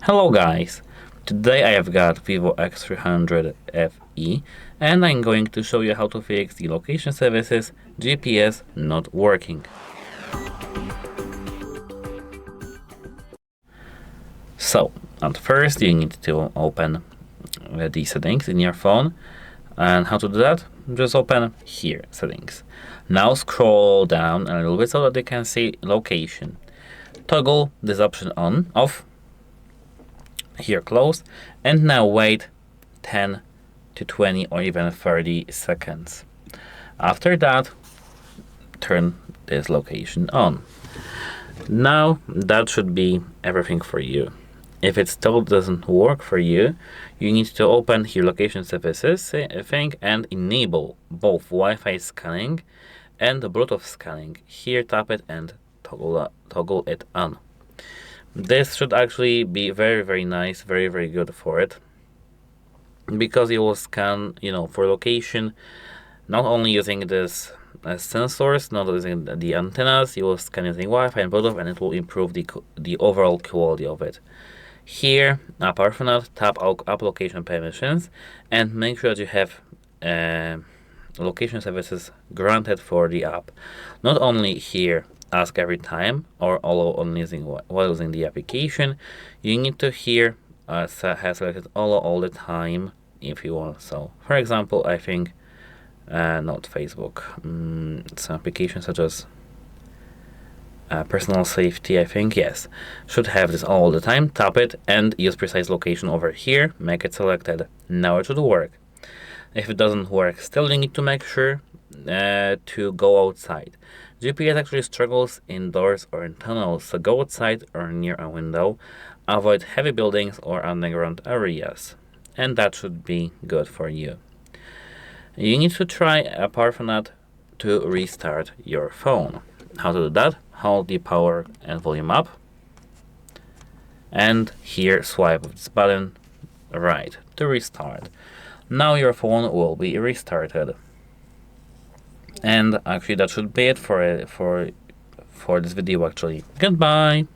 Hello guys, today I have got VIVO X300 FE and I'm going to show you how to fix the location services GPS not working. So, at first you need to open the settings in your phone, and how to do that? Just open here, settings. Now scroll down a little bit so that you can see location. Toggle this option on, off, here close, and now wait 10 to 20 or even 30 seconds. After that, turn this location on. Now that should be everything for you. If it still doesn't work for you, you need to open here location services thing and enable both Wi-Fi scanning and the Bluetooth scanning. Here tap it and toggle it on. This should actually be very nice, very good for it, because you will scan, for location, not only using this as sensors, not using the antennas, you will scan using Wi-Fi and Bluetooth, and it will improve the overall quality of it. Here, apart from that, tap app location permissions and make sure that you have location services granted for the app. Not only here ask every time or allow on while using the application, you need to here have selected allow all the time if you want. So for example, I think not Facebook, some applications such as personal safety, I think, yes, should have this all the time. Tap it and use precise location over here, make it selected. Now it should work. If it doesn't work still, you need to make sure to go outside. GPS actually struggles indoors or in tunnels, so go outside or near a window. Avoid heavy buildings or underground areas, and that should be good for you. You need to try, apart from that, to restart your phone. How to do that? Hold the power and volume up, and here swipe with this button right to restart. Now your phone will be restarted. And actually that should be it for this video actually. Goodbye.